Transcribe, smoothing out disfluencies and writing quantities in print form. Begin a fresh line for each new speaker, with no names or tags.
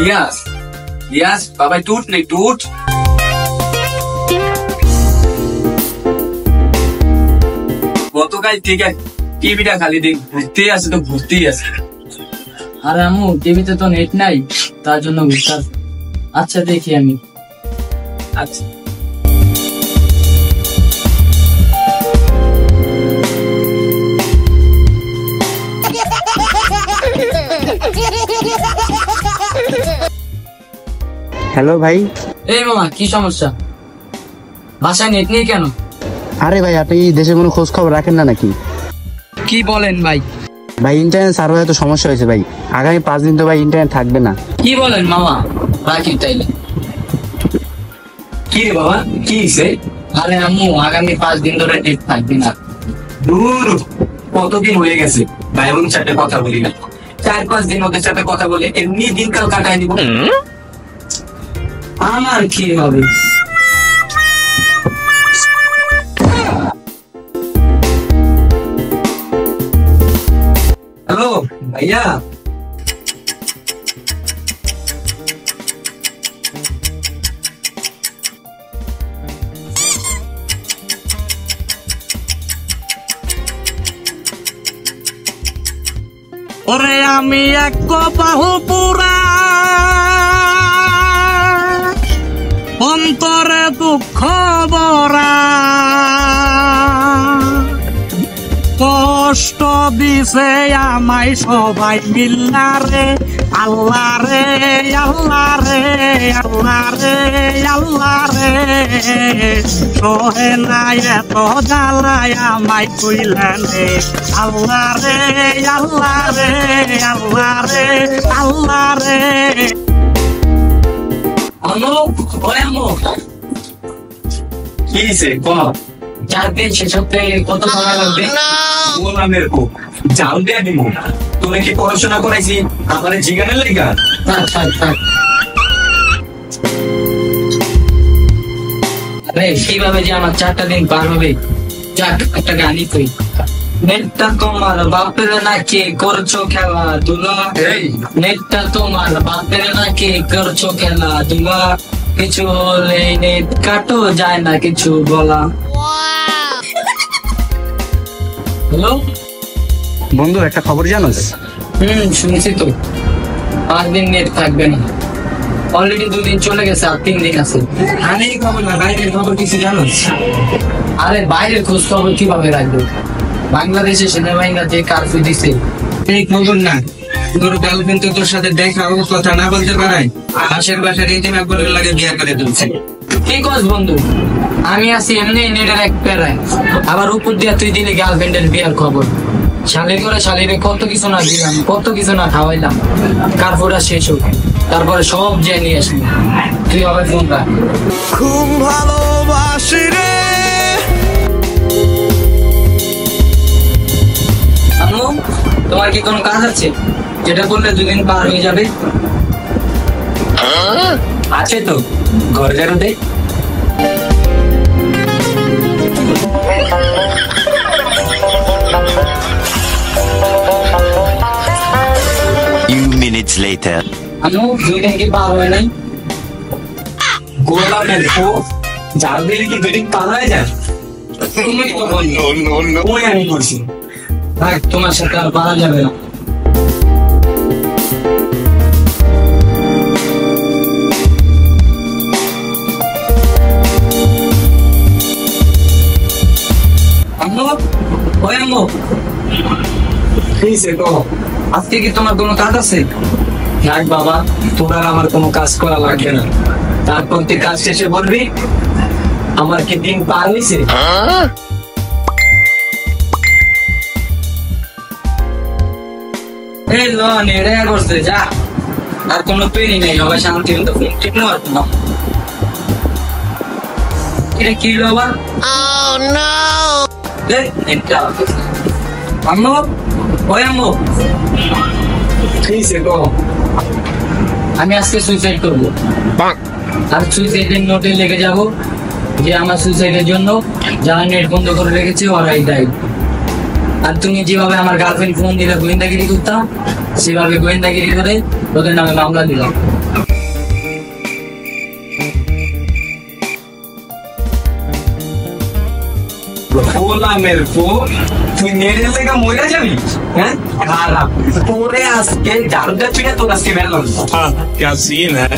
Yes. Yes, बाबा टूट नहीं टूट। वो तो गाइस ठीक है, टीवीটা খালি দেখ ঘুরতে আছে তো ঘুরতেই আছে।
আরে আম্মু টিভিতে তো নেট নাই, তার জন্য ঘুরতে। আচ্ছা দেখি আমি।
আচ্ছা
হ্যালো ভাই।
এই মামা কি সমস্যা, বাসায় নেট নেই কেন?
আরে ভাই আপনি দেশে কোনো খোঁজ খবর রাখেন না নাকি?
কি বলেন ভাই?
ভাই ইন্টারনেট সার্ভারে তো সমস্যা হয়েছে ভাই, আগামী 5 দিন তো ভাই ইন্টারনেট থাকবে না।
কি বলেন মামা? রাখি তাইলে।
কি রে বাবা কি হইছে?
আরে আম্মু আগামী 5 দিন ধরে নেট থাকবে না।
দূর কতদিন হয়ে গেছে ভাই বোন সাথে কথা বলি না, 4-5 দিন ওদের সাথে কথা বলে এমনি দিনকাল কাটায় দিব।
আমার কি হবে?
হ্যালো ভাইয়া,
ওরে আমি এক বাহু পুরা অন্তরে দুঃখ বরা, কষ্ট দিছে আমায় সবাই মিল্লা রে আল্লাহ রে আল্লাহ রে আল্লাহ রে আল্লাহ রে, সহে নাই এত জ্বালায় আমায় কইলেন রে আল্লাহ রে আল্লাহ রে আল্লাহ রে আল্লাহ রে।
আম্মু ওই আম্মু,
কি হইছে কও?
4 দিন শেষ হতে কত সময় লাগবে?
বললাম মেরকো জাল দিয়ে দিব। তুমি কি পড়াশোনা করাইছি আমার জিগানের লাগা?
থাক। আরে কিভাবে যে আমার 4টা দিন পার হবে? যাক একটা গানই কই। নেটটা তোমার বাপের নাকি করছো খেলা দুলা, নেটটা তোমার বাপের নাকি করছো খেলা দুলা, কিছু হলে নেট কাটো যায় না কিছু বলা। হ্যালো
বন্ধু একটা খবর জানোস?
শুনেছি তো, 5 দিন নেট থাকবে না। অলরেডি 2 দিন চলে গেছে, আর 3 দিন আছে।
আরে খবর না, বাইরের খবর কিছু জানোস?
আরে বাইরের খোঁজ খবর কিভাবে রাখবো? বাংলাদেশে সেনাবাহিনীরা যে কারফিউ দিচ্ছে।
এই খবর না, তোর গার্লফ্রেন্ড তো তোর সাথে দেখা ও কথা না বলতে পারায় পাশের বাসার এই একবারের লাগে বিয়ে করে দিচ্ছে।
কি কস বন্ধু, আমি আছি এমনি নেটের এক প্যারায়, আবার উপর দিয়া তুই দিলি গার্লফ্রেন্ডের বিয়ার খবর। শালির করে শালিরে কত কিছু না দিলাম, কত কিছু না খাওয়াইলাম, কারফিউটা শেষ হোক তারপরে সব জেনে নিয়ে আসবি। তুই আবার ফোন রাখ।
খুব ভালোবাসি রে।
আম্মু তোমার কি কোনো কাজ আছে যেটা করলে 2 দিন পার হয়ে যাবে?
আছে তো, ঘর ঝাড়ু দে।
Few minutes later.
আম্মু 2 দিন কি পার হয় নাই?
গোলা মেরকো জাল দিলে কি 2 দিন পার হয়ে যায়?
তুমি তো বললি।
ওই আমি করছি।
ভাই তোমার সাথে আর পারা যাবে না। আম্মু ওই আম্মু,
কিসে কও?
আজকে কি তোমার কোনো কাজ আছে?
দেখ বাবা, তোর আর আমার কোনো কাজ করা লাগবে না। তারপর তুই কাজ শেষে বলবি আমার কি দিন পার হয়েছে।
এই লোন এড়ে করছে যা, আর কোনো পেনি নেই, হবে শান্তি মতো ফোন ঠিক না পারতো না। এটা কি হলো আবার? আম্মু ওই আম্মু,
কিসে কও?
আমি আজকে সুইসাইড করবো, আর সুইসাইডের নোটে লেগে যাবো যে আমার সুইসাইডের জন্য যারা নেট বন্ধ করে রেখেছে ওরাই দায়ী। আর তুমি যেভাবে আমার গার্লফ্রেন্ড ফোন দিলে গোয়েন্দাগিরি করতাম, সেভাবে গোয়েন্দাগিরি করে তোদের নামে মামলা দিলাম।
গোলামের পো, তুই মেয়েদের লেগে মরে যাবি? হ্যাঁ, খারাপ তোরে আজকে জারুটা চুড়ে তোর আজকে বেরলাম।
क्या सीन है।